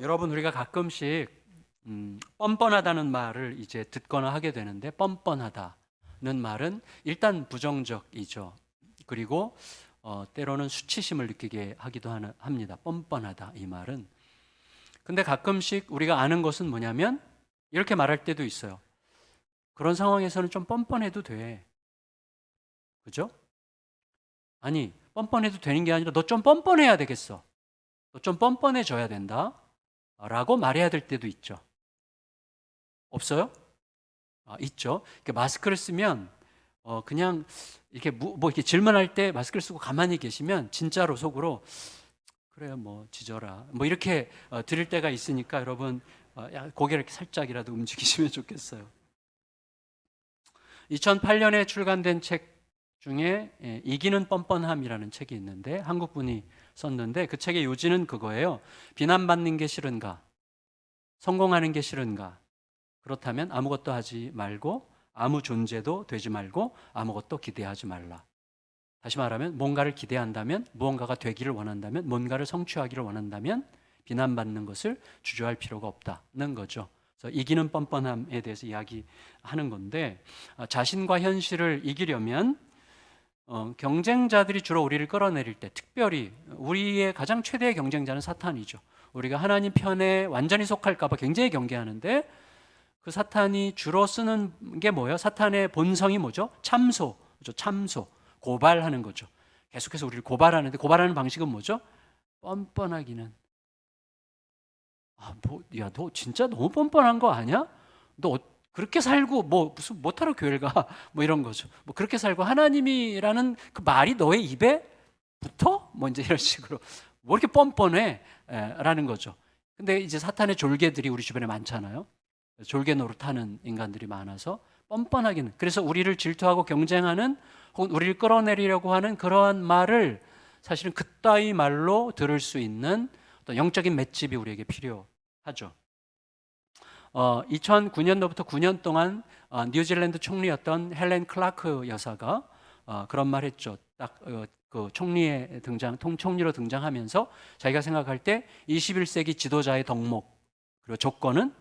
여러분, 우리가 가끔씩 뻔뻔하다는 말을 이제 듣거나 하게 되는데, 뻔뻔하다는 말은 일단 부정적이죠. 그리고 때로는 수치심을 느끼게 하기도 합니다. 뻔뻔하다, 이 말은. 근데 가끔씩 우리가 아는 것은 뭐냐면 이렇게 말할 때도 있어요. 그런 상황에서는 좀 뻔뻔해도 돼. 그죠? 아니, 뻔뻔해도 되는 게 아니라 너 좀 뻔뻔해야 되겠어. 너 좀 뻔뻔해져야 된다. 라고 말해야 될 때도 있죠. 없어요? 있죠. 마스크를 쓰면 그냥 이렇게 뭐 이렇게 질문할 때 마스크를 쓰고 가만히 계시면 진짜로 속으로 그래요, 뭐 지져라, 뭐 이렇게 드릴 때가 있으니까 여러분 고개를 이렇게 살짝이라도 움직이시면 좋겠어요. 2008년에 출간된 책 중에 이기는 뻔뻔함이라는 책이 있는데 한국 분이 썼는데 그 책의 요지는 그거예요. 비난받는 게 싫은가? 성공하는 게 싫은가? 그렇다면 아무것도 하지 말고 아무 존재도 되지 말고 아무것도 기대하지 말라. 다시 말하면 뭔가를 기대한다면, 무언가가 되기를 원한다면, 뭔가를 성취하기를 원한다면 비난받는 것을 주저할 필요가 없다는 거죠. 그래서 이기는 뻔뻔함에 대해서 이야기하는 건데, 자신과 현실을 이기려면 경쟁자들이 주로 우리를 끌어내릴 때, 특별히 우리의 가장 최대의 경쟁자는 사탄이죠. 우리가 하나님 편에 완전히 속할까 봐 굉장히 경계하는데, 그 사탄이 주로 쓰는 게 뭐예요? 사탄의 본성이 뭐죠? 참소, 그렇죠? 참소, 고발하는 거죠. 계속해서 우리를 고발하는데, 고발하는 방식은 뭐죠? 뻔뻔하기는. 야, 너 진짜 너무 뻔뻔한 거 아니야? 너 그렇게 살고 뭐 무슨 못하러 교회를 가? 뭐 이런 거죠. 뭐 그렇게 살고 하나님이라는 그 말이 너의 입에 붙어? 뭐 이제 이런 식으로 뭐 이렇게 뻔뻔해? 라는 거죠. 근데 이제 사탄의 졸개들이 우리 주변에 많잖아요. 졸개 노릇하는 인간들이 많아서 뻔뻔하기는. 그래서 우리를 질투하고 경쟁하는 혹은 우리를 끌어내리려고 하는 그러한 말을 사실은 그따위 말로 들을 수 있는 어떤 영적인 맷집이 우리에게 필요하죠. 2009년도부터 9년 동안 뉴질랜드 총리였던 헬렌 클라크 여사가 그런 말 했죠. 딱 그 총리에 총리로 등장하면서 자기가 생각할 때 21세기 지도자의 덕목 그리고 조건은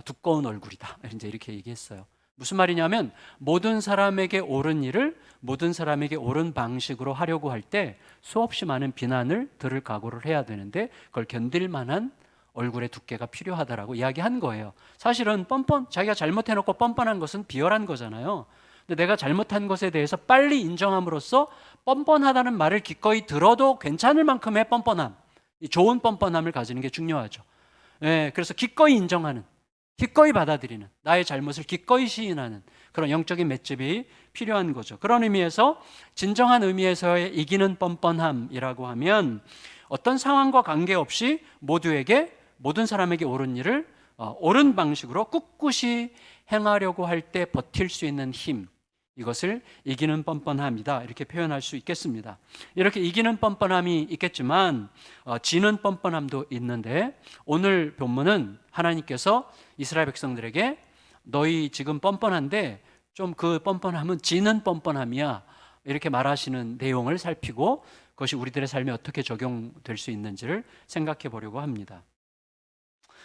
두꺼운 얼굴이다. 이제 이렇게 얘기했어요. 무슨 말이냐면 모든 사람에게 옳은 일을 모든 사람에게 옳은 방식으로 하려고 할 때 수없이 많은 비난을 들을 각오를 해야 되는데 그걸 견딜 만한 얼굴의 두께가 필요하다라고 이야기한 거예요. 사실은 자기가 잘못해놓고 뻔뻔한 것은 비열한 거잖아요. 근데 내가 잘못한 것에 대해서 빨리 인정함으로써 뻔뻔하다는 말을 기꺼이 들어도 괜찮을 만큼의 뻔뻔함, 좋은 뻔뻔함을 가지는 게 중요하죠. 그래서 기꺼이 인정하는, 기꺼이 받아들이는, 나의 잘못을 기꺼이 시인하는 그런 영적인 맷집이 필요한 거죠. 그런 의미에서 진정한 의미에서의 이기는 뻔뻔함이라고 하면 어떤 상황과 관계없이 모든 사람에게 옳은 일을 옳은 방식으로 꿋꿋이 행하려고 할 때 버틸 수 있는 힘, 이것을 이기는 뻔뻔함이다, 이렇게 표현할 수 있겠습니다. 이렇게 이기는 뻔뻔함이 있겠지만 지는 뻔뻔함도 있는데, 오늘 본문은 하나님께서 이스라엘 백성들에게 너희 지금 뻔뻔한데 좀 그 뻔뻔함은 지는 뻔뻔함이야, 이렇게 말하시는 내용을 살피고 그것이 우리들의 삶에 어떻게 적용될 수 있는지를 생각해 보려고 합니다.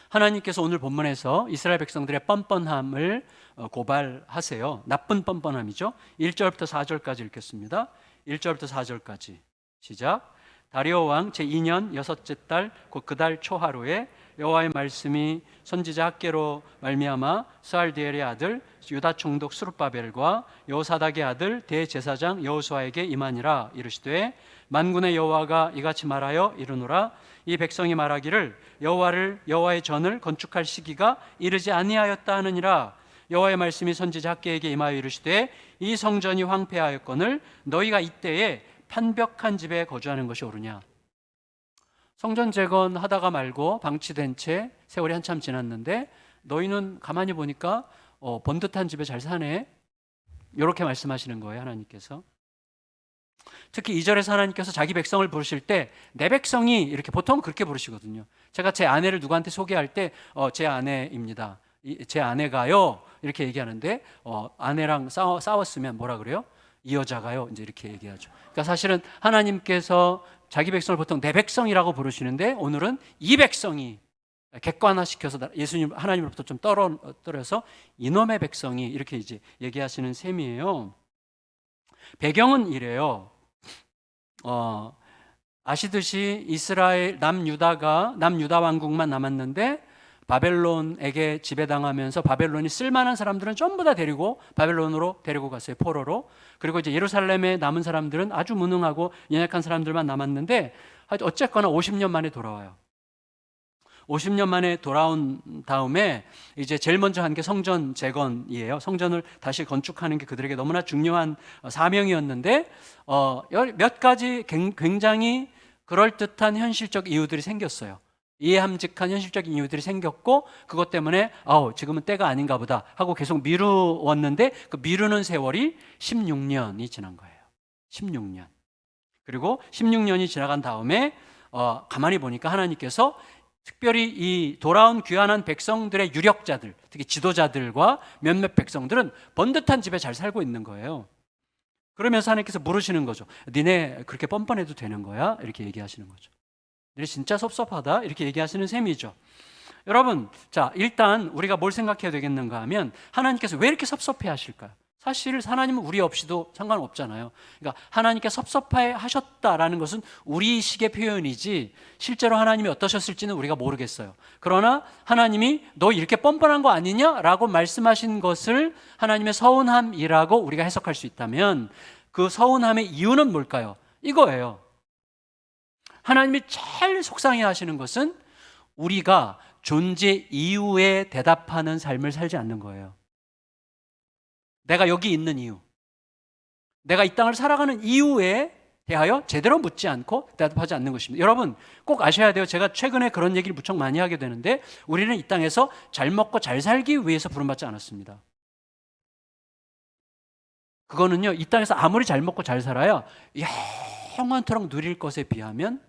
하나님께서 오늘 본문에서 이스라엘 백성들의 뻔뻔함을 고발하세요. 나쁜 뻔뻔함이죠. 1절부터 4절까지 읽겠습니다. 1절부터 4절까지 시작. 다리오 왕 제2년 여섯째 달 곧 그 달 초하루에 여호와의 말씀이 선지자 학개로 말미암아 스알디엘의 아들 유다 총독 스룹바벨과 여호사닥의 아들 대제사장 여호수아에게 임하니라. 이르시되 만군의 여호와가 이같이 말하여 이르노라. 이 백성이 말하기를 여호와의 전을 건축할 시기가 이르지 아니하였다 하느니라. 여호와의 말씀이 선지자 학개에게 임하여 이르시되 이 성전이 황폐하였거늘 너희가 이때에 판벽한 집에 거주하는 것이 옳으냐. 성전 재건하다가 말고 방치된 채 세월이 한참 지났는데 너희는 가만히 보니까 번듯한 집에 잘 사네, 이렇게 말씀하시는 거예요, 하나님께서. 특히 2절에서 하나님께서 자기 백성을 부르실 때 내 백성이, 이렇게 보통 그렇게 부르시거든요. 제가 제 아내를 누구한테 소개할 때 제 아내입니다, 제 아내가요, 이렇게 얘기하는데 아내랑 싸웠으면 뭐라 그래요? 이 여자가요, 이제 이렇게 얘기하죠. 그러니까 사실은 하나님께서 자기 백성을 보통 내 백성이라고 부르시는데 오늘은 이 백성이, 객관화시켜서 예수님 하나님으로부터 좀 떨어져서 이놈의 백성이 이렇게 이제 얘기하시는 셈이에요. 배경은 이래요. 아시듯이 이스라엘 남유다 왕국만 남았는데 바벨론에게 지배당하면서 바벨론이 쓸만한 사람들은 전부 다 데리고 바벨론으로 데리고 갔어요. 포로로. 그리고 이제 예루살렘에 남은 사람들은 아주 무능하고 연약한 사람들만 남았는데 어쨌거나 50년 만에 돌아와요. 50년 만에 돌아온 다음에 이제 제일 먼저 한 게 성전 재건이에요. 성전을 다시 건축하는 게 그들에게 너무나 중요한 사명이었는데 몇 가지 굉장히 그럴듯한 현실적 이유들이 생겼어요. 이해함직한 현실적인 이유들이 생겼고 그것 때문에 지금은 때가 아닌가 보다 하고 계속 미루었는데 그 미루는 세월이 16년이 지난 거예요. 16년. 그리고 16년이 지나간 다음에 가만히 보니까 하나님께서 특별히 이 돌아온 귀환한 백성들의 유력자들, 특히 지도자들과 몇몇 백성들은 번듯한 집에 잘 살고 있는 거예요. 그러면서 하나님께서 물으시는 거죠. 니네 그렇게 뻔뻔해도 되는 거야? 이렇게 얘기하시는 거죠. 니네 진짜 섭섭하다? 이렇게 얘기하시는 셈이죠. 여러분, 자, 일단 우리가 뭘 생각해야 되겠는가 하면 하나님께서 왜 이렇게 섭섭해 하실까요? 사실 하나님은 우리 없이도 상관없잖아요. 그러니까 하나님께 섭섭해 하셨다라는 것은 우리식의 표현이지 실제로 하나님이 어떠셨을지는 우리가 모르겠어요. 그러나 하나님이 너 이렇게 뻔뻔한 거 아니냐라고 말씀하신 것을 하나님의 서운함이라고 우리가 해석할 수 있다면 그 서운함의 이유는 뭘까요? 이거예요. 하나님이 제일 속상해 하시는 것은 우리가 존재 이유에 대답하는 삶을 살지 않는 거예요. 내가 여기 있는 이유, 내가 이 땅을 살아가는 이유에 대하여 제대로 묻지 않고 대답하지 않는 것입니다. 여러분 꼭 아셔야 돼요. 제가 최근에 그런 얘기를 무척 많이 하게 되는데 우리는 이 땅에서 잘 먹고 잘 살기 위해서 부름받지 않았습니다. 그거는요, 이 땅에서 아무리 잘 먹고 잘 살아야 영원토록 누릴 것에 비하면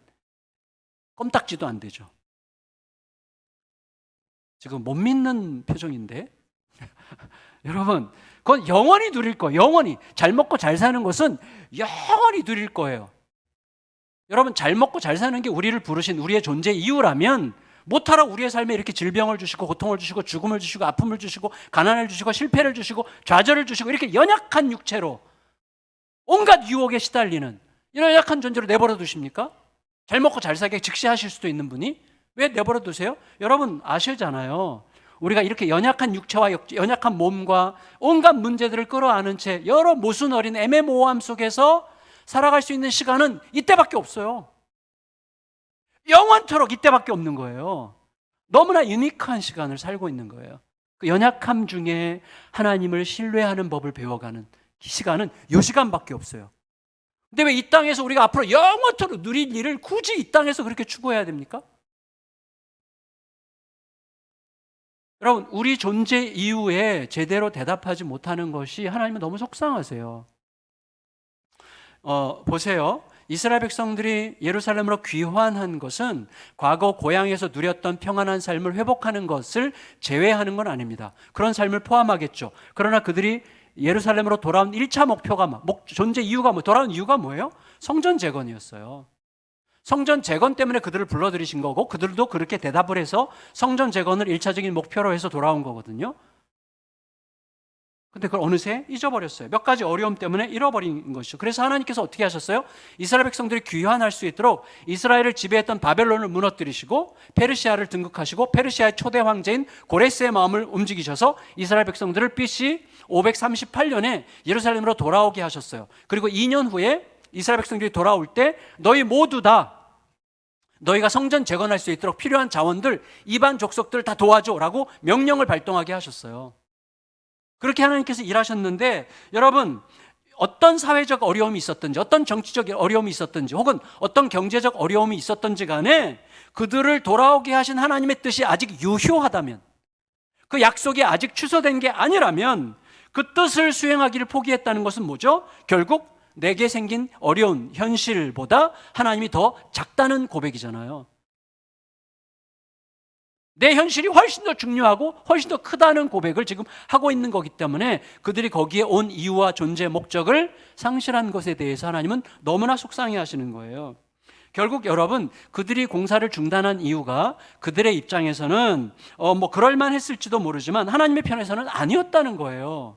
껌딱지도 안 되죠. 지금 못 믿는 표정인데 여러분 그건 영원히 누릴 거예요. 영원히. 잘 먹고 잘 사는 것은 영원히 누릴 거예요. 여러분 잘 먹고 잘 사는 게 우리를 부르신 우리의 존재 이유라면 못하라고 우리의 삶에 이렇게 질병을 주시고 고통을 주시고 죽음을 주시고 아픔을 주시고 가난을 주시고 실패를 주시고 좌절을 주시고 이렇게 연약한 육체로 온갖 유혹에 시달리는 이런 연약한 존재로 내버려 두십니까? 잘 먹고 잘 살게 즉시하실 수도 있는 분이 왜 내버려 두세요? 여러분 아시잖아요. 우리가 이렇게 연약한 육체와 연약한 몸과 온갖 문제들을 끌어안은 채 여러 모순어린 애매모호함 속에서 살아갈 수 있는 시간은 이때밖에 없어요. 영원토록 이때밖에 없는 거예요. 너무나 유니크한 시간을 살고 있는 거예요. 그 연약함 중에 하나님을 신뢰하는 법을 배워가는 시간은 이 시간밖에 없어요. 근데 왜 이 땅에서 우리가 앞으로 영원토록 누릴 일을 굳이 이 땅에서 그렇게 추구해야 됩니까? 여러분 우리 존재 이유에 제대로 대답하지 못하는 것이 하나님은 너무 속상하세요. 보세요. 이스라엘 백성들이 예루살렘으로 귀환한 것은 과거 고향에서 누렸던 평안한 삶을 회복하는 것을 제외하는 건 아닙니다. 그런 삶을 포함하겠죠. 그러나 그들이 예루살렘으로 돌아온 1차 목표가 존재 이유가 돌아온 이유가 뭐예요? 성전 재건이었어요. 성전 재건 때문에 그들을 불러들이신 거고 그들도 그렇게 대답을 해서 성전 재건을 1차적인 목표로 해서 돌아온 거거든요. 근데 그걸 어느새 잊어버렸어요. 몇 가지 어려움 때문에 잃어버린 것이죠. 그래서 하나님께서 어떻게 하셨어요? 이스라엘 백성들이 귀환할 수 있도록 이스라엘을 지배했던 바벨론을 무너뜨리시고 페르시아를 등극하시고 페르시아의 초대 황제인 고레스의 마음을 움직이셔서 이스라엘 백성들을 BC 538년에 예루살렘으로 돌아오게 하셨어요. 그리고 2년 후에 이스라엘 백성들이 돌아올 때 너희 모두 다 너희가 성전 재건할 수 있도록 필요한 자원들 이방 족속들 다 도와줘라고 명령을 발동하게 하셨어요. 그렇게 하나님께서 일하셨는데 여러분 어떤 사회적 어려움이 있었든지 어떤 정치적 어려움이 있었든지 혹은 어떤 경제적 어려움이 있었든지 간에 그들을 돌아오게 하신 하나님의 뜻이 아직 유효하다면 그 약속이 아직 취소된 게 아니라면 그 뜻을 수행하기를 포기했다는 것은 뭐죠? 결국 내게 생긴 어려운 현실보다 하나님이 더 작다는 고백이잖아요. 내 현실이 훨씬 더 중요하고 훨씬 더 크다는 고백을 지금 하고 있는 거기 때문에 그들이 거기에 온 이유와 존재 목적을 상실한 것에 대해서 하나님은 너무나 속상해 하시는 거예요. 결국 여러분, 그들이 공사를 중단한 이유가 그들의 입장에서는 뭐 그럴만 했을지도 모르지만 하나님의 편에서는 아니었다는 거예요.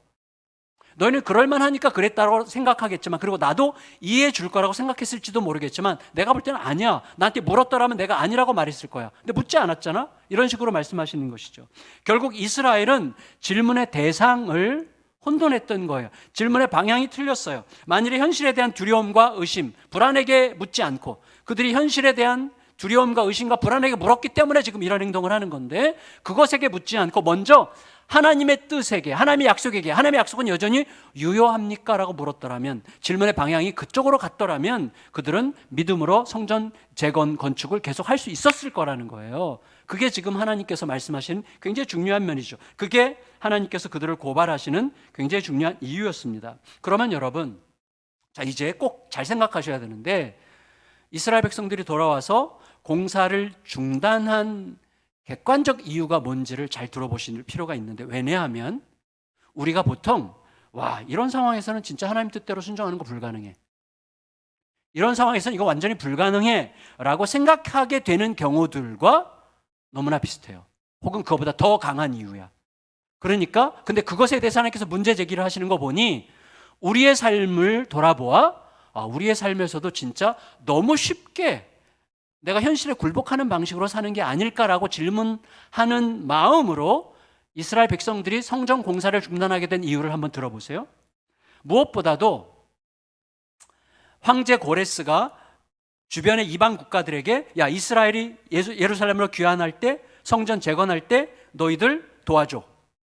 너희는 그럴만하니까 그랬다고 생각하겠지만, 그리고 나도 이해해 줄 거라고 생각했을지도 모르겠지만, 내가 볼 때는 아니야, 나한테 물었더라면 내가 아니라고 말했을 거야. 근데 묻지 않았잖아? 이런 식으로 말씀하시는 것이죠. 결국 이스라엘은 질문의 대상을 혼돈했던 거예요. 질문의 방향이 틀렸어요. 만일에 현실에 대한 두려움과 의심, 불안에게 묻지 않고 그들이 현실에 대한 두려움과 의심과 불안에게 물었기 때문에 지금 이런 행동을 하는 건데, 그것에게 묻지 않고 먼저 하나님의 뜻에게, 하나님의 약속에게, 하나님의 약속은 여전히 유효합니까? 라고 물었더라면, 질문의 방향이 그쪽으로 갔더라면 그들은 믿음으로 성전 재건 건축을 계속 할 수 있었을 거라는 거예요. 그게 지금 하나님께서 말씀하신 굉장히 중요한 면이죠. 그게 하나님께서 그들을 고발하시는 굉장히 중요한 이유였습니다. 그러면 여러분, 자, 이제 꼭 잘 생각하셔야 되는데, 이스라엘 백성들이 돌아와서 공사를 중단한 객관적 이유가 뭔지를 잘 들어보실 필요가 있는데, 왜냐하면 우리가 보통 이런 상황에서는 진짜 하나님 뜻대로 순종하는 거 불가능해, 이런 상황에서는 이거 완전히 불가능해 라고 생각하게 되는 경우들과 너무나 비슷해요. 혹은 그거보다 더 강한 이유야. 그러니까 근데 그것에 대해서 하나님께서 문제 제기를 하시는 거 보니, 우리의 삶을 돌아보아 우리의 삶에서도 진짜 너무 쉽게 내가 현실에 굴복하는 방식으로 사는 게 아닐까라고 질문하는 마음으로 이스라엘 백성들이 성전 공사를 중단하게 된 이유를 한번 들어보세요. 무엇보다도 황제 고레스가 주변의 이방 국가들에게, 야, 이스라엘이 예루살렘으로 귀환할 때, 성전 재건할 때 너희들 도와줘,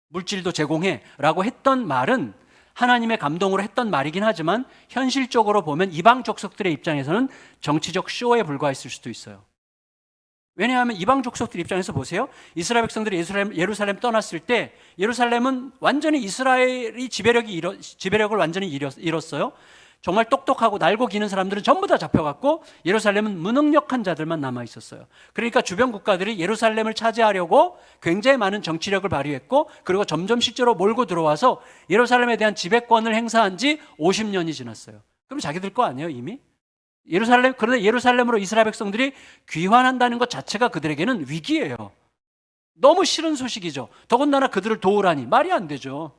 물질도 제공해 라고 했던 말은 하나님의 감동으로 했던 말이긴 하지만, 현실적으로 보면 이방 족속들의 입장에서는 정치적 쇼에 불과했을 수도 있어요. 왜냐하면 이방 족속들 입장에서 보세요. 이스라엘 백성들이 예루살렘 떠났을 때, 예루살렘은 완전히 이스라엘이 지배력을 완전히 잃었어요. 정말 똑똑하고 날고 기는 사람들은 전부 다 잡혀갔고, 예루살렘은 무능력한 자들만 남아 있었어요. 그러니까 주변 국가들이 예루살렘을 차지하려고 굉장히 많은 정치력을 발휘했고, 그리고 점점 실제로 몰고 들어와서 예루살렘에 대한 지배권을 행사한 지 50년이 지났어요. 그럼 자기들 거 아니에요, 이미? 그런데 예루살렘으로 이스라엘 백성들이 귀환한다는 것 자체가 그들에게는 위기예요. 너무 싫은 소식이죠. 더군다나 그들을 도우라니 말이 안 되죠.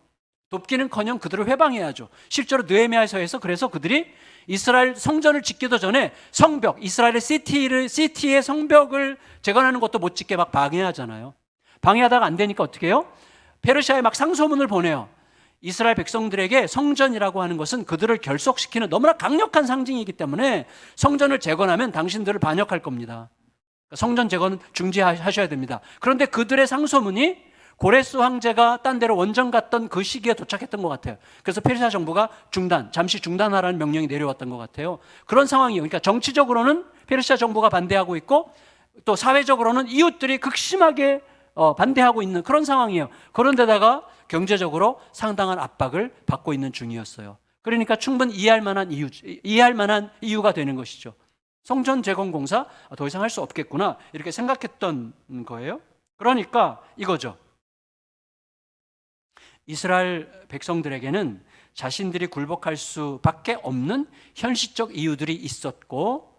돕기는커녕 그들을 회방해야죠. 실제로 느헤미야서에서 그래서 그들이 이스라엘 성전을 짓기도 전에 성벽, 이스라엘의 시티의 성벽을 재건하는 것도 못 짓게 막 방해하잖아요. 방해하다가 안 되니까 어떻게 해요? 페르시아에 막 상소문을 보내요. 이스라엘 백성들에게 성전이라고 하는 것은 그들을 결속시키는 너무나 강력한 상징이기 때문에 성전을 재건하면 당신들을 반역할 겁니다. 성전 재건은 중지하셔야 됩니다. 그런데 그들의 상소문이 고레스 황제가 딴 데로 원정 갔던 그 시기에 도착했던 것 같아요. 그래서 페르시아 정부가 잠시 중단하라는 명령이 내려왔던 것 같아요. 그런 상황이에요. 그러니까 정치적으로는 페르시아 정부가 반대하고 있고, 또 사회적으로는 이웃들이 극심하게 반대하고 있는 그런 상황이에요. 그런데다가 경제적으로 상당한 압박을 받고 있는 중이었어요. 그러니까 충분히 이해할 만한 이유가 되는 것이죠. 성전 재건 공사 더 이상 할 수 없겠구나, 이렇게 생각했던 거예요. 그러니까 이거죠. 이스라엘 백성들에게는 자신들이 굴복할 수밖에 없는 현실적 이유들이 있었고,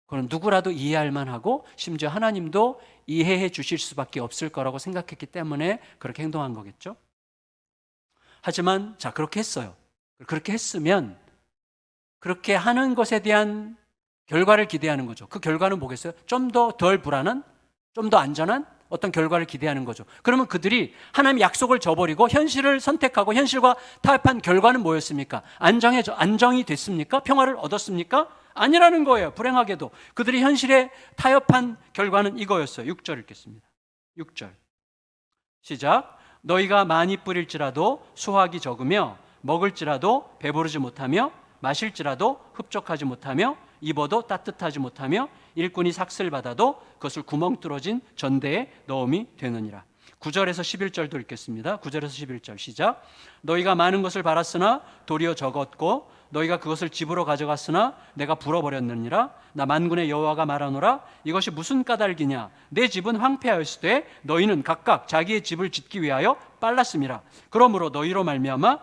그건 누구라도 이해할 만하고 심지어 하나님도 이해해 주실 수밖에 없을 거라고 생각했기 때문에 그렇게 행동한 거겠죠. 하지만 그렇게 했어요. 그렇게 했으면 그렇게 하는 것에 대한 결과를 기대하는 거죠. 그 결과는 뭐겠어요? 좀 더 덜 불안한, 좀 더 안전한 어떤 결과를 기대하는 거죠. 그러면 그들이 하나님의 약속을 저버리고 현실을 선택하고 현실과 타협한 결과는 뭐였습니까? 안정이 됐습니까? 평화를 얻었습니까? 아니라는 거예요. 불행하게도 그들이 현실에 타협한 결과는 이거였어요. 6절 읽겠습니다. 6절 시작. 너희가 많이 뿌릴지라도 수확이 적으며, 먹을지라도 배부르지 못하며, 마실지라도 흡족하지 못하며, 입어도 따뜻하지 못하며, 일꾼이 삭슬 받아도 그것을 구멍 뚫어진 전대에 넣음이 되느니라. 9절에서 11절도 읽겠습니다. 9절에서 11절 시작. 너희가 많은 것을 바랐으나 도리어 적었고, 너희가 그것을 집으로 가져갔으나 내가 불어버렸느니라. 나 만군의 여호와가 말하노라. 이것이 무슨 까닭이냐? 내 집은 황폐하였으되 너희는 각각 자기의 집을 짓기 위하여 빨랐음이라. 그러므로 너희로 말미암아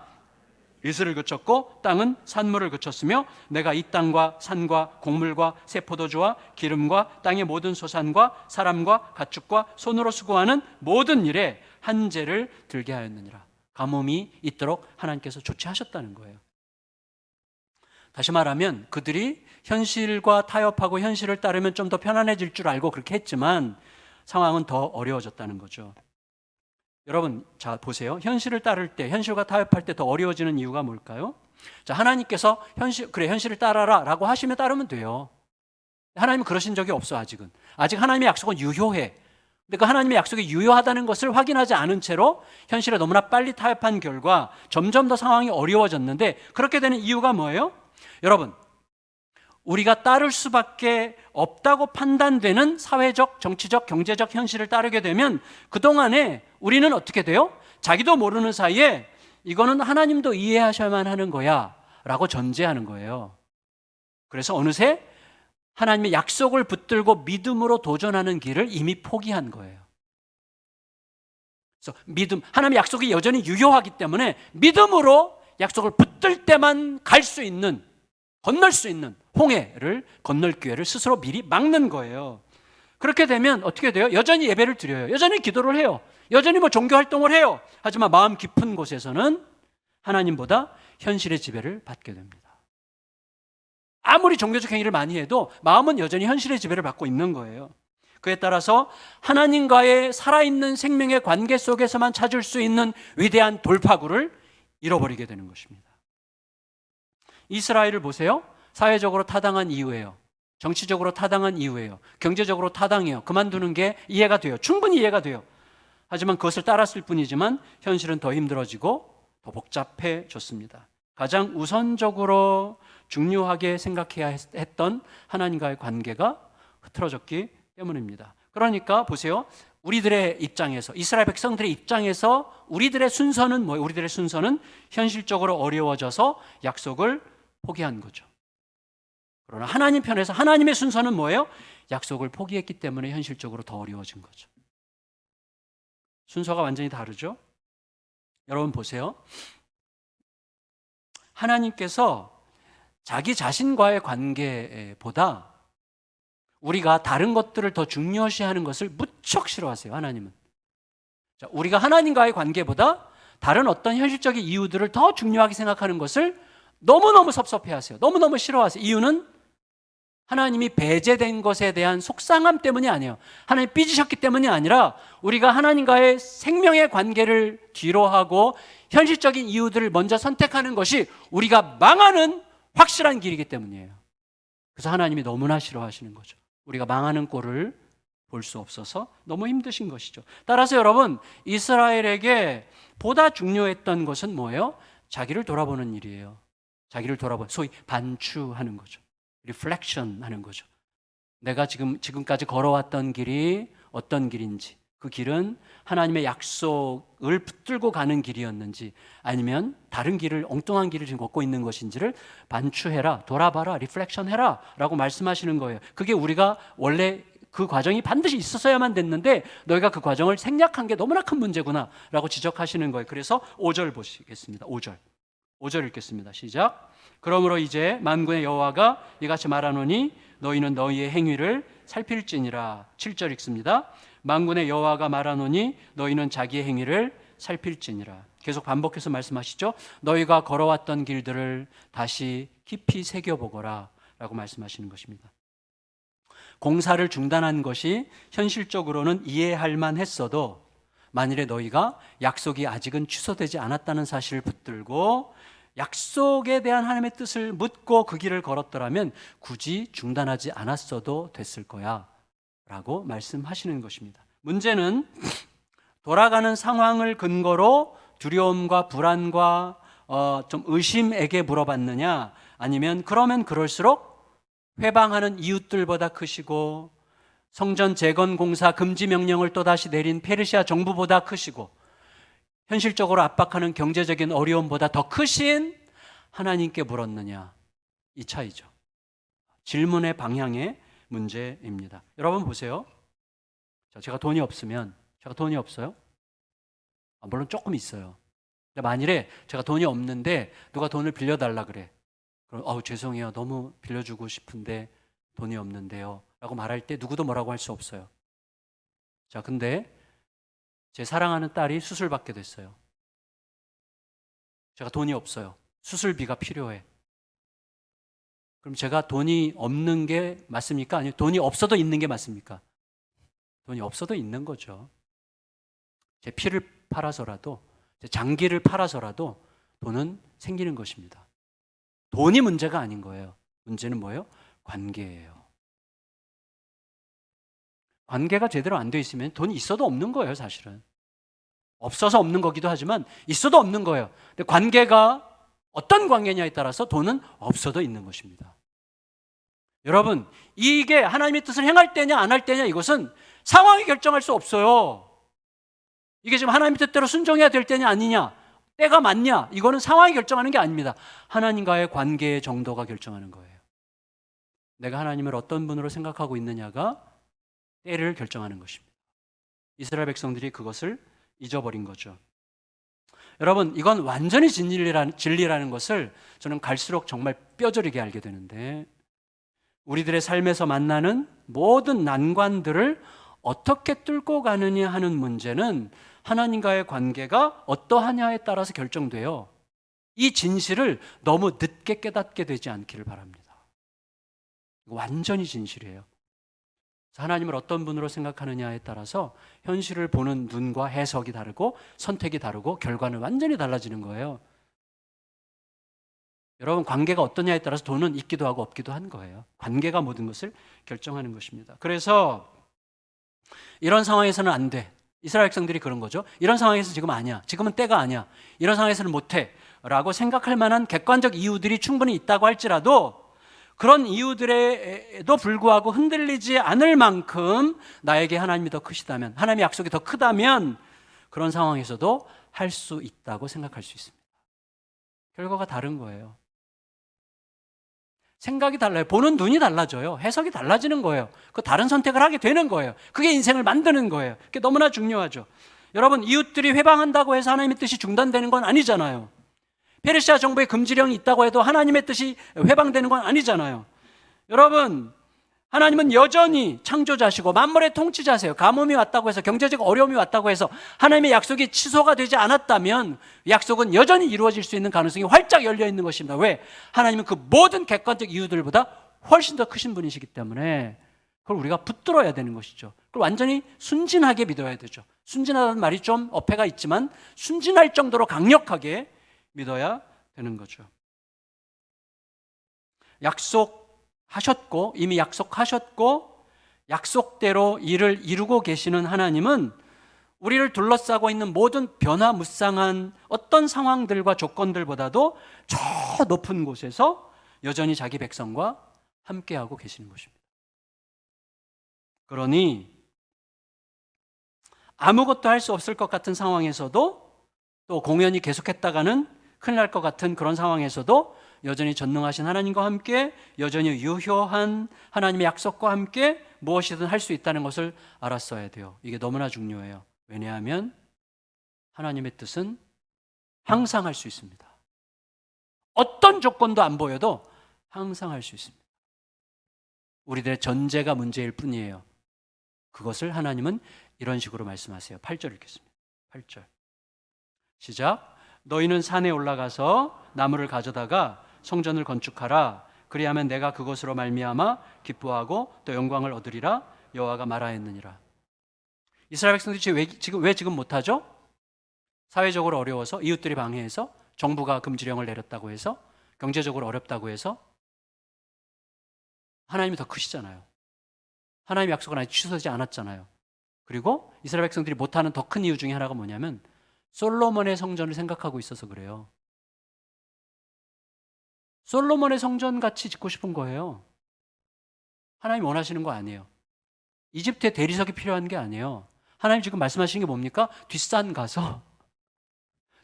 이슬을 그쳤고 땅은 산물을 그쳤으며 내가 이 땅과 산과 곡물과 새 포도주와 기름과 땅의 모든 소산과 사람과 가축과 손으로 수고하는 모든 일에 한재를 들게 하였느니라. 가뭄이 있도록 하나님께서 조치하셨다는 거예요. 다시 말하면 그들이 현실과 타협하고 현실을 따르면 좀 더 편안해질 줄 알고 그렇게 했지만 상황은 더 어려워졌다는 거죠. 여러분, 자 보세요. 현실을 따를 때, 현실과 타협할 때 더 어려워지는 이유가 뭘까요? 자, 하나님께서 현실을 따라라 라고 하시면 따르면 돼요. 하나님은 그러신 적이 없어. 아직은. 아직 하나님의 약속은 유효해. 근데 그 하나님의 약속이 유효하다는 것을 확인하지 않은 채로 현실에 너무나 빨리 타협한 결과 점점 더 상황이 어려워졌는데, 그렇게 되는 이유가 뭐예요? 여러분, 우리가 따를 수밖에 없다고 판단되는 사회적, 정치적, 경제적 현실을 따르게 되면 그동안에 우리는 어떻게 돼요? 자기도 모르는 사이에 이거는 하나님도 이해하셔야만 하는 거야 라고 전제하는 거예요. 그래서 어느새 하나님의 약속을 붙들고 믿음으로 도전하는 길을 이미 포기한 거예요. 그래서 믿음, 하나님의 약속이 여전히 유효하기 때문에 믿음으로 약속을 붙들 때만 갈 수 있는, 건널 수 있는 홍해를 건널 기회를 스스로 미리 막는 거예요. 그렇게 되면 어떻게 돼요? 여전히 예배를 드려요. 여전히 기도를 해요. 여전히 종교 활동을 해요. 하지만 마음 깊은 곳에서는 하나님보다 현실의 지배를 받게 됩니다. 아무리 종교적 행위를 많이 해도 마음은 여전히 현실의 지배를 받고 있는 거예요. 그에 따라서 하나님과의 살아있는 생명의 관계 속에서만 찾을 수 있는 위대한 돌파구를 잃어버리게 되는 것입니다. 이스라엘을 보세요. 사회적으로 타당한 이유예요. 정치적으로 타당한 이유예요. 경제적으로 타당해요. 그만두는 게 이해가 돼요. 충분히 이해가 돼요. 하지만 그것을 따랐을 뿐이지만 현실은 더 힘들어지고 더 복잡해졌습니다. 가장 우선적으로 중요하게 생각해야 했던 하나님과의 관계가 흐트러졌기 때문입니다. 그러니까 보세요. 우리들의 입장에서, 이스라엘 백성들의 입장에서 우리들의 순서는 뭐예요? 우리들의 순서는 현실적으로 어려워져서 약속을 포기한 거죠. 그러나 하나님 편에서 하나님의 순서는 뭐예요? 약속을 포기했기 때문에 현실적으로 더 어려워진 거죠. 순서가 완전히 다르죠? 여러분 보세요. 하나님께서 자기 자신과의 관계보다 우리가 다른 것들을 더 중요시하는 것을 무척 싫어하세요. 하나님은. 자, 우리가 하나님과의 관계보다 다른 어떤 현실적인 이유들을 더 중요하게 생각하는 것을 너무너무 섭섭해하세요. 너무너무 싫어하세요. 이유는 하나님이 배제된 것에 대한 속상함 때문이 아니에요. 하나님 삐지셨기 때문이 아니라 우리가 하나님과의 생명의 관계를 뒤로하고 현실적인 이유들을 먼저 선택하는 것이 우리가 망하는 확실한 길이기 때문이에요. 그래서 하나님이 너무나 싫어하시는 거죠. 우리가 망하는 꼴을 볼 수 없어서 너무 힘드신 것이죠. 따라서 여러분, 이스라엘에게 보다 중요했던 것은 뭐예요? 자기를 돌아보는 일이에요. 자기를 돌아보는, 소위 반추하는 거죠. 리플렉션 하는 거죠. 내가 지금까지 걸어왔던 길이 어떤 길인지, 그 길은 하나님의 약속을 붙들고 가는 길이었는지 아니면 다른 길을, 엉뚱한 길을 지금 걷고 있는 것인지를 반추해라, 돌아봐라, 리플렉션 해라 라고 말씀하시는 거예요. 그게 우리가 원래 그 과정이 반드시 있었어야만 됐는데 너희가 그 과정을 생략한 게 너무나 큰 문제구나 라고 지적하시는 거예요. 그래서 5절 보시겠습니다. 5절 읽겠습니다. 시작. 그러므로 이제 만군의 여호와가 이같이 말하노니 너희는 너희의 행위를 살필지니라. 7절 읽습니다. 만군의 여호와가 말하노니 너희는 자기의 행위를 살필지니라. 계속 반복해서 말씀하시죠. 너희가 걸어왔던 길들을 다시 깊이 새겨보거라 라고 말씀하시는 것입니다. 공사를 중단한 것이 현실적으로는 이해할 만했어도 만일에 너희가 약속이 아직은 취소되지 않았다는 사실을 붙들고 약속에 대한 하나님의 뜻을 묻고 그 길을 걸었더라면 굳이 중단하지 않았어도 됐을 거야 라고 말씀하시는 것입니다. 문제는 돌아가는 상황을 근거로 두려움과 불안과 좀 의심에게 물어봤느냐, 아니면 그러면 그럴수록 회방하는 이웃들보다 크시고 성전 재건 공사 금지 명령을 또다시 내린 페르시아 정부보다 크시고 현실적으로 압박하는 경제적인 어려움보다 더 크신 하나님께 물었느냐, 이 차이죠. 질문의 방향의 문제입니다. 여러분 보세요. 제가 돈이 없어요? 물론 조금 있어요. 만일에 제가 돈이 없는데 누가 돈을 빌려달라 그래. 그럼 죄송해요. 너무 빌려주고 싶은데 돈이 없는데요. 라고 말할 때 누구도 뭐라고 할 수 없어요. 자, 근데 제 사랑하는 딸이 수술 받게 됐어요. 제가 돈이 없어요. 수술비가 필요해. 그럼 제가 돈이 없는 게 맞습니까? 아니면 돈이 없어도 있는 게 맞습니까? 돈이 없어도 있는 거죠. 제 피를 팔아서라도, 제 장기를 팔아서라도 돈은 생기는 것입니다. 돈이 문제가 아닌 거예요. 문제는 뭐예요? 관계예요. 관계가 제대로 안 돼 있으면 돈이 있어도 없는 거예요, 사실은. 없어서 없는 거기도 하지만 있어도 없는 거예요. 근데 관계가 어떤 관계냐에 따라서 돈은 없어도 있는 것입니다. 여러분, 이게 하나님의 뜻을 행할 때냐 안 할 때냐, 이것은 상황이 결정할 수 없어요. 이게 지금 하나님의 뜻대로 순종해야 될 때냐 아니냐, 때가 맞냐, 이거는 상황이 결정하는 게 아닙니다. 하나님과의 관계의 정도가 결정하는 거예요. 내가 하나님을 어떤 분으로 생각하고 있느냐가 때를 결정하는 것입니다. 이스라엘 백성들이 그것을 잊어버린 거죠. 여러분, 이건 완전히 진리라는 것을 저는 갈수록 정말 뼈저리게 알게 되는데, 우리들의 삶에서 만나는 모든 난관들을 어떻게 뚫고 가느냐 하는 문제는 하나님과의 관계가 어떠하냐에 따라서 결정돼요. 이 진실을 너무 늦게 깨닫게 되지 않기를 바랍니다. 완전히 진실이에요. 하나님을 어떤 분으로 생각하느냐에 따라서 현실을 보는 눈과 해석이 다르고 선택이 다르고 결과는 완전히 달라지는 거예요. 여러분, 관계가 어떠냐에 따라서 돈은 있기도 하고 없기도 한 거예요. 관계가 모든 것을 결정하는 것입니다. 그래서 이런 상황에서는 안 돼. 이스라엘 백성들이 그런 거죠. 이런 상황에서 지금 아니야. 지금은 때가 아니야. 이런 상황에서는 못해. 라고 생각할 만한 객관적 이유들이 충분히 있다고 할지라도 그런 이유들에도 불구하고 흔들리지 않을 만큼 나에게 하나님이 더 크시다면, 하나님의 약속이 더 크다면 그런 상황에서도 할 수 있다고 생각할 수 있습니다. 결과가 다른 거예요. 생각이 달라요. 보는 눈이 달라져요. 해석이 달라지는 거예요. 그 다른 선택을 하게 되는 거예요. 그게 인생을 만드는 거예요. 그게 너무나 중요하죠. 여러분, 이웃들이 회방한다고 해서 하나님의 뜻이 중단되는 건 아니잖아요. 페르시아 정부의 금지령이 있다고 해도 하나님의 뜻이 회방되는 건 아니잖아요. 여러분, 하나님은 여전히 창조자시고 만물의 통치자세요. 가뭄이 왔다고 해서, 경제적 어려움이 왔다고 해서 하나님의 약속이 취소가 되지 않았다면 약속은 여전히 이루어질 수 있는 가능성이 활짝 열려 있는 것입니다. 왜? 하나님은 그 모든 객관적 이유들보다 훨씬 더 크신 분이시기 때문에 그걸 우리가 붙들어야 되는 것이죠. 그걸 완전히 순진하게 믿어야 되죠. 순진하다는 말이 좀 어폐가 있지만 순진할 정도로 강력하게 믿어야 되는 거죠. 약속하셨고, 이미 약속하셨고 약속대로 일을 이루고 계시는 하나님은 우리를 둘러싸고 있는 모든 변화무쌍한 어떤 상황들과 조건들보다도 저 높은 곳에서 여전히 자기 백성과 함께하고 계시는 것입니다. 그러니 아무것도 할 수 없을 것 같은 상황에서도, 또 공연이 계속했다가는 큰일 날 것 같은 그런 상황에서도 여전히 전능하신 하나님과 함께, 여전히 유효한 하나님의 약속과 함께 무엇이든 할 수 있다는 것을 알았어야 돼요. 이게 너무나 중요해요. 왜냐하면 하나님의 뜻은 항상 할 수 있습니다. 어떤 조건도 안 보여도 항상 할 수 있습니다. 우리들의 전제가 문제일 뿐이에요. 그것을 하나님은 이런 식으로 말씀하세요. 8절 읽겠습니다. 8절 시작. 너희는 산에 올라가서 나무를 가져다가 성전을 건축하라. 그리하면 내가 그것으로 말미암아 기뻐하고 또 영광을 얻으리라. 여호와가 말하였느니라. 이스라엘 백성들이 지금 못하죠? 사회적으로 어려워서, 이웃들이 방해해서, 정부가 금지령을 내렸다고 해서, 경제적으로 어렵다고 해서. 하나님이 더 크시잖아요. 하나님의 약속은 아직 취소되지 않았잖아요. 그리고 이스라엘 백성들이 못하는 더 큰 이유 중에 하나가 뭐냐면 솔로몬의 성전을 생각하고 있어서 그래요. 솔로몬의 성전 같이 짓고 싶은 거예요. 하나님 원하시는 거 아니에요. 이집트에 대리석이 필요한 게 아니에요. 하나님 지금 말씀하시는 게 뭡니까?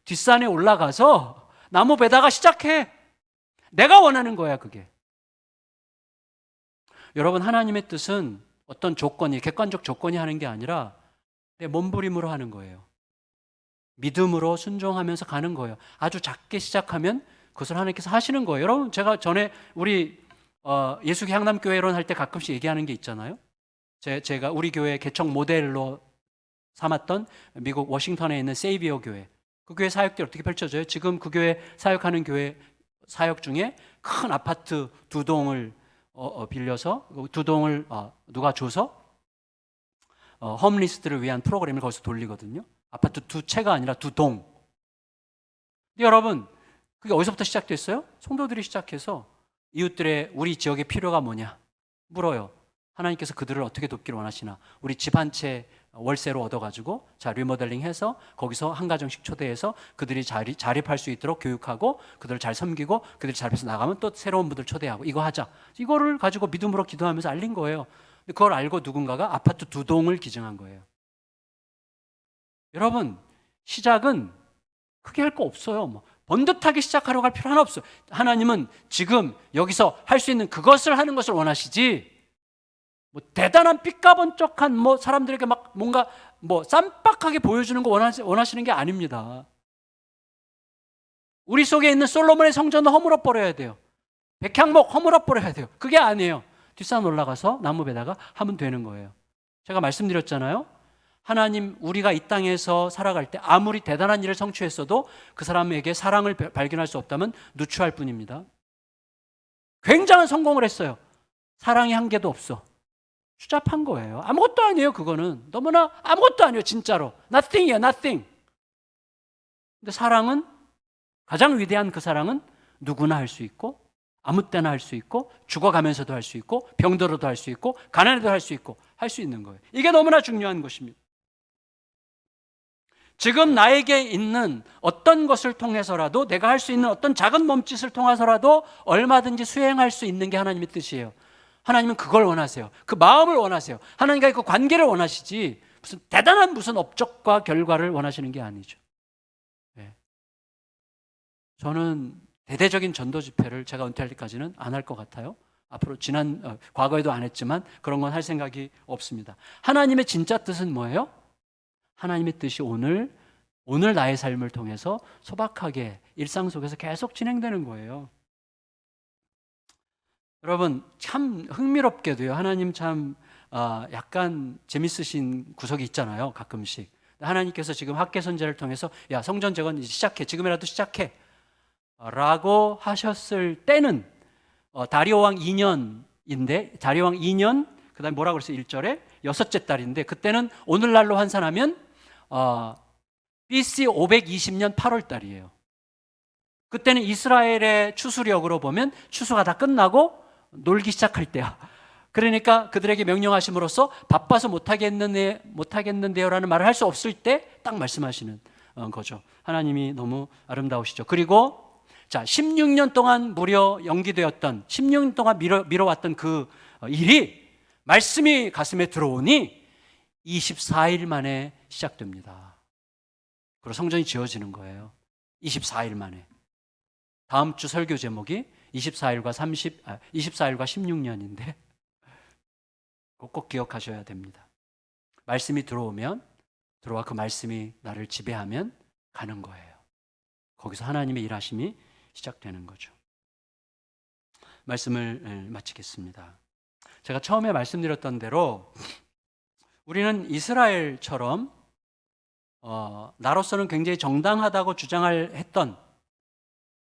뒷산에 올라가서 나무 베다가 시작해. 내가 원하는 거야, 그게. 여러분, 하나님의 뜻은 어떤 조건이, 객관적 조건이 하는 게 아니라 내 몸부림으로 하는 거예요. 믿음으로 순종하면서 가는 거예요. 아주 작게 시작하면 그것을 하나님께서 하시는 거예요. 여러분, 제가 전에 우리 예수 향남교회론 할 때 가끔씩 얘기하는 게 있잖아요. 제가 우리 교회 개척 모델로 삼았던 미국 워싱턴에 있는 세이비어 교회, 그 교회 사역들이 어떻게 펼쳐져요? 지금 그 교회 사역하는 교회 사역 중에 큰 아파트 두 동을 빌려서, 두 동을 누가 줘서 홈리스트를 위한 프로그램을 거기서 돌리거든요. 아파트 두 채가 아니라 두 동. 근데 여러분, 그게 어디서부터 시작됐어요? 성도들이 시작해서 이웃들의 우리 지역의 필요가 뭐냐 물어요. 하나님께서 그들을 어떻게 돕기를 원하시나? 우리 집 한 채 월세로 얻어가지고 리모델링해서 거기서 한 가정씩 초대해서 그들이 자립할 수 있도록 교육하고 그들을 잘 섬기고 그들이 자립해서 나가면 또 새로운 분들 초대하고 이거 하자. 이거를 가지고 믿음으로 기도하면서 알린 거예요. 그걸 알고 누군가가 아파트 두 동을 기증한 거예요. 여러분, 시작은 크게 할 거 없어요. 뭐 번듯하게 시작하려고 할 필요 하나 없어요. 하나님은 지금 여기서 할 수 있는 그것을 하는 것을 원하시지, 뭐 대단한 삐까번쩍한 뭐 사람들에게 막 뭔가 뭐 쌈박하게 보여주는 거 원하시는 게 아닙니다. 우리 속에 있는 솔로몬의 성전을 허물어 버려야 돼요. 백향목 허물어 버려야 돼요. 그게 아니에요. 뒷산 올라가서 나무베다가 하면 되는 거예요. 제가 말씀드렸잖아요. 하나님, 우리가 이 땅에서 살아갈 때 아무리 대단한 일을 성취했어도 그 사람에게 사랑을 발견할 수 없다면 누추할 뿐입니다. 굉장한 성공을 했어요. 사랑의 한 개도 없어. 추잡한 거예요. 아무것도 아니에요. 그거는 너무나 아무것도 아니에요. 진짜로 nothing이에요. nothing. 근데 사랑은, 가장 위대한 그 사랑은 누구나 할 수 있고 아무 때나 할 수 있고 죽어가면서도 할 수 있고 병들어도 할 수 있고 가난해도 할 수 있고 할 수 있는 거예요. 이게 너무나 중요한 것입니다. 지금 나에게 있는 어떤 것을 통해서라도, 내가 할 수 있는 어떤 작은 몸짓을 통해서라도 얼마든지 수행할 수 있는 게 하나님의 뜻이에요. 하나님은 그걸 원하세요. 그 마음을 원하세요. 하나님과의 그 관계를 원하시지 무슨 대단한 무슨 업적과 결과를 원하시는 게 아니죠. 네. 저는 대대적인 전도 집회를 제가 은퇴할 때까지는 안 할 것 같아요. 앞으로 과거에도 안 했지만 그런 건 할 생각이 없습니다. 하나님의 진짜 뜻은 뭐예요? 하나님의 뜻이 오늘 나의 삶을 통해서 소박하게 일상 속에서 계속 진행되는 거예요. 여러분, 참 흥미롭게도요, 하나님 참 약간 재밌으신 구석이 있잖아요. 가끔씩 하나님께서 지금 학계 선제를 통해서 야, 성전 재건 이제 시작해, 지금이라도 시작해 라고 하셨을 때는 다리오 왕 2년인데, 다리오 왕 2년 그 다음에 뭐라고 그랬어요? 1절에 여섯째 달인데, 그때는 오늘날로 환산하면 BC 520년 8월 달이에요. 그때는 이스라엘의 추수력으로 보면 추수가 다 끝나고 놀기 시작할 때야. 그러니까 그들에게 명령하심으로써 바빠서 못하겠는데요 라는 말을 할 수 없을 때 딱 말씀하시는 거죠. 하나님이 너무 아름다우시죠. 그리고 자, 16년 동안 무려 연기되었던, 16년 동안 미뤄왔던 그 일이 말씀이 가슴에 들어오니 24일 만에 시작됩니다. 그리고 성전이 지어지는 거예요. 24일 만에. 다음 주 설교 제목이 24일과 16년인데 꼭 기억하셔야 됩니다. 말씀이 들어오면, 들어와 그 말씀이 나를 지배하면 가는 거예요. 거기서 하나님의 일하심이 시작되는 거죠. 말씀을 마치겠습니다. 제가 처음에 말씀드렸던 대로 우리는 이스라엘처럼 나로서는 굉장히 정당하다고 했던,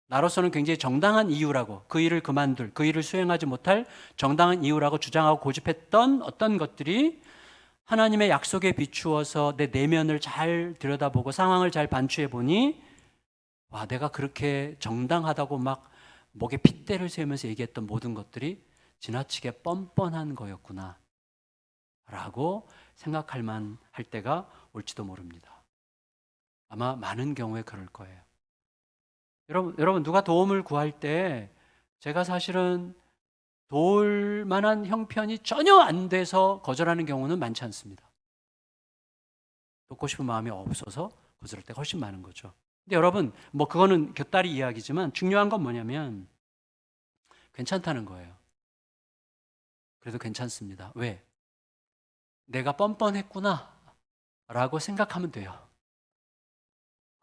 나로서는 굉장히 정당한 이유라고, 그 일을 그만둘, 그 일을 수행하지 못할 정당한 이유라고 주장하고 고집했던 어떤 것들이 하나님의 약속에 비추어서 내 내면을 잘 들여다보고 상황을 잘 반추해 보니, 와, 내가 그렇게 정당하다고 막 목에 핏대를 세우면서 얘기했던 모든 것들이 지나치게 뻔뻔한 거였구나 라고 생각할 만할 때가 올지도 모릅니다. 아마 많은 경우에 그럴 거예요. 여러분 누가 도움을 구할 때 제가 사실은 도울 만한 형편이 전혀 안 돼서 거절하는 경우는 많지 않습니다. 돕고 싶은 마음이 없어서 거절할 때가 훨씬 많은 거죠. 근데 여러분, 뭐 그거는 곁다리 이야기지만 중요한 건 뭐냐면 괜찮다는 거예요. 그래도 괜찮습니다. 왜? 내가 뻔뻔했구나 라고 생각하면 돼요.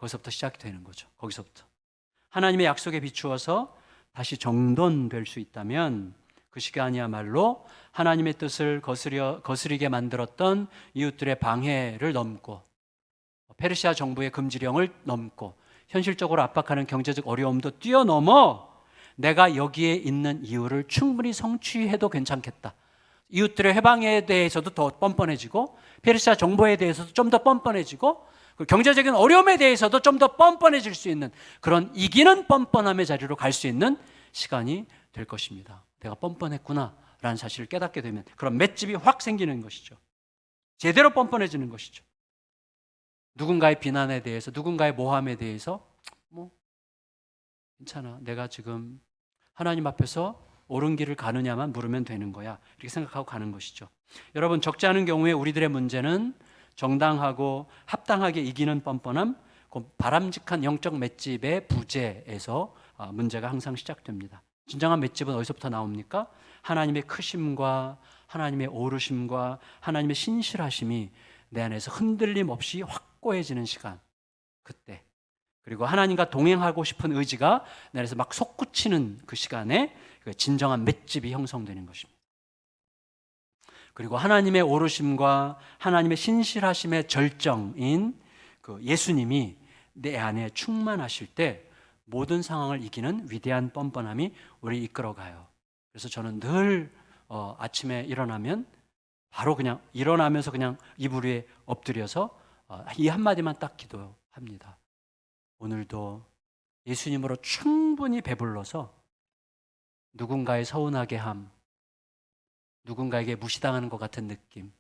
거기서부터 시작이 되는 거죠. 거기서부터. 하나님의 약속에 비추어서 다시 정돈될 수 있다면 그 시간이야말로 하나님의 뜻을 거스리게 만들었던 이웃들의 방해를 넘고 페르시아 정부의 금지령을 넘고 현실적으로 압박하는 경제적 어려움도 뛰어넘어 내가 여기에 있는 이유를 충분히 성취해도 괜찮겠다. 이웃들의 해방에 대해서도 더 뻔뻔해지고 페르시아 정부에 대해서도 좀 더 뻔뻔해지고 경제적인 어려움에 대해서도 좀 더 뻔뻔해질 수 있는 그런 이기는 뻔뻔함의 자리로 갈 수 있는 시간이 될 것입니다. 내가 뻔뻔했구나 라는 사실을 깨닫게 되면 그런 맷집이 확 생기는 것이죠. 제대로 뻔뻔해지는 것이죠. 누군가의 비난에 대해서, 누군가의 모함에 대해서 괜찮아. 내가 지금 하나님 앞에서 옳은 길을 가느냐만 물으면 되는 거야. 이렇게 생각하고 가는 것이죠. 여러분, 적지 않은 경우에 우리들의 문제는 정당하고 합당하게 이기는 뻔뻔함, 바람직한 영적 맷집의 부재에서 문제가 항상 시작됩니다. 진정한 맷집은 어디서부터 나옵니까? 하나님의 크심과 하나님의 오르심과 하나님의 신실하심이 내 안에서 흔들림 없이 확고해지는 시간, 그때. 그리고 하나님과 동행하고 싶은 의지가 내 안에서 막 솟구치는 그 시간에 진정한 맷집이 형성되는 것입니다. 그리고 하나님의 오르심과 하나님의 신실하심의 절정인 그 예수님이 내 안에 충만하실 때 모든 상황을 이기는 위대한 뻔뻔함이 우리 이끌어가요. 그래서 저는 늘 아침에 일어나면 바로 그냥 일어나면서 그냥 이불 위에 엎드려서 이 한마디만 딱 기도합니다. 오늘도 예수님으로 충분히 배불러서 누군가의 서운하게 함, 누군가에게 무시당하는 것 같은 느낌,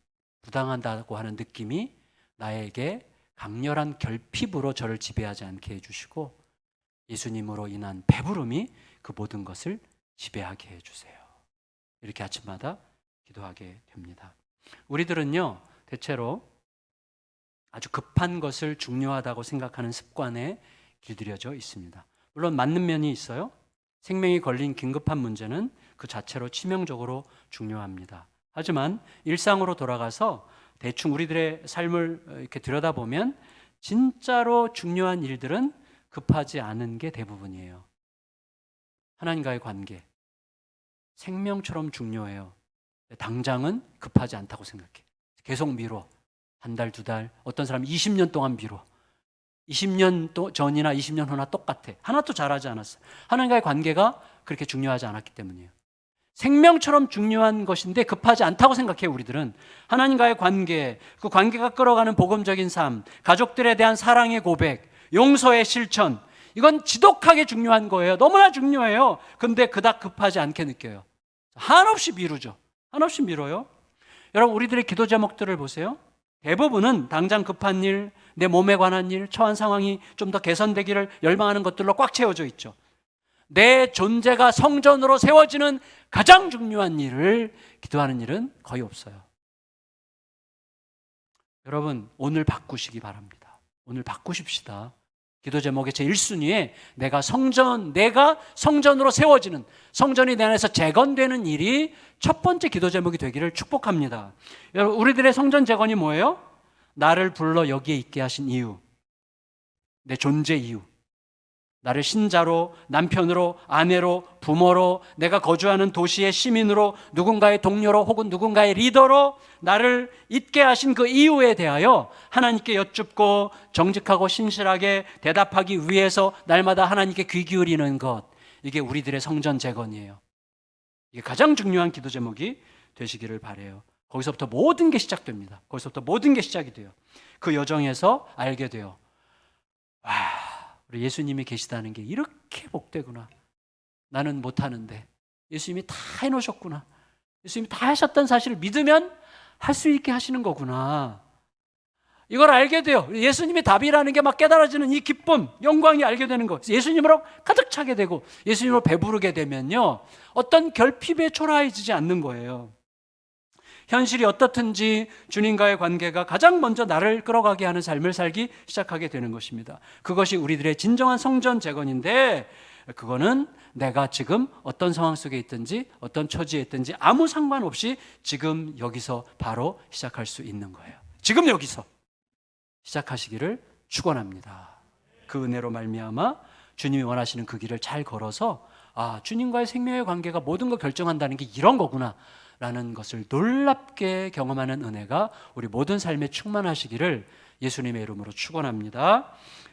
부당한다고 하는 느낌이 나에게 강렬한 결핍으로 저를 지배하지 않게 해주시고 예수님으로 인한 배부름이 그 모든 것을 지배하게 해주세요. 이렇게 아침마다 기도하게 됩니다. 우리들은요, 대체로 아주 급한 것을 중요하다고 생각하는 습관에 길들여져 있습니다. 물론 맞는 면이 있어요. 생명이 걸린 긴급한 문제는 그 자체로 치명적으로 중요합니다. 하지만 일상으로 돌아가서 대충 우리들의 삶을 이렇게 들여다보면 진짜로 중요한 일들은 급하지 않은 게 대부분이에요. 하나님과의 관계, 생명처럼 중요해요. 당장은 급하지 않다고 생각해. 계속 미뤄. 한 달, 두 달, 어떤 사람은 20년 동안 미뤄. 20년 전이나 20년 후나 똑같아. 하나도 잘하지 않았어. 하나님과의 관계가 그렇게 중요하지 않았기 때문이에요. 생명처럼 중요한 것인데 급하지 않다고 생각해요. 우리들은 하나님과의 관계, 그 관계가 끌어가는 복음적인 삶, 가족들에 대한 사랑의 고백, 용서의 실천, 이건 지독하게 중요한 거예요. 너무나 중요해요. 근데 그닥 급하지 않게 느껴요. 한없이 미루죠. 한없이 미뤄요. 여러분, 우리들의 기도 제목들을 보세요. 대부분은 당장 급한 일, 내 몸에 관한 일, 처한 상황이 좀 더 개선되기를 열망하는 것들로 꽉 채워져 있죠. 내 존재가 성전으로 세워지는 가장 중요한 일을 기도하는 일은 거의 없어요. 여러분, 오늘 바꾸시기 바랍니다. 오늘 바꾸십시다. 기도 제목의 제 1순위에 내가 성전으로 세워지는, 성전이 내 안에서 재건되는 일이 첫 번째 기도 제목이 되기를 축복합니다. 여러분, 우리들의 성전 재건이 뭐예요? 나를 불러 여기에 있게 하신 이유, 내 존재 이유, 나를 신자로, 남편으로, 아내로, 부모로, 내가 거주하는 도시의 시민으로, 누군가의 동료로 혹은 누군가의 리더로 나를 있게 하신 그 이유에 대하여 하나님께 여쭙고 정직하고 신실하게 대답하기 위해서 날마다 하나님께 귀 기울이는 것, 이게 우리들의 성전 재건이에요. 이게 가장 중요한 기도 제목이 되시기를 바라요. 거기서부터 모든 게 시작됩니다. 거기서부터 모든 게 시작이 돼요. 그 여정에서 알게 돼요. 와, 우리 예수님이 계시다는 게 이렇게 복되구나. 나는 못하는데 예수님이 다 해놓으셨구나. 예수님이 다 하셨다는 사실을 믿으면 할 수 있게 하시는 거구나. 이걸 알게 돼요. 예수님이 답이라는 게 막 깨달아지는 이 기쁨, 영광이 알게 되는 거. 예수님으로 가득 차게 되고 예수님으로 배부르게 되면요, 어떤 결핍에 초라해지지 않는 거예요. 현실이 어떻든지 주님과의 관계가 가장 먼저 나를 끌어가게 하는 삶을 살기 시작하게 되는 것입니다. 그것이 우리들의 진정한 성전 재건인데, 그거는 내가 지금 어떤 상황 속에 있든지 어떤 처지에 있든지 아무 상관없이 지금 여기서 바로 시작할 수 있는 거예요. 지금 여기서 시작하시기를 축원합니다. 그 은혜로 말미암아 주님이 원하시는 그 길을 잘 걸어서 주님과의 생명의 관계가 모든 걸 결정한다는 게 이런 거구나 라는 것을 놀랍게 경험하는 은혜가 우리 모든 삶에 충만하시기를 예수님의 이름으로 축원합니다.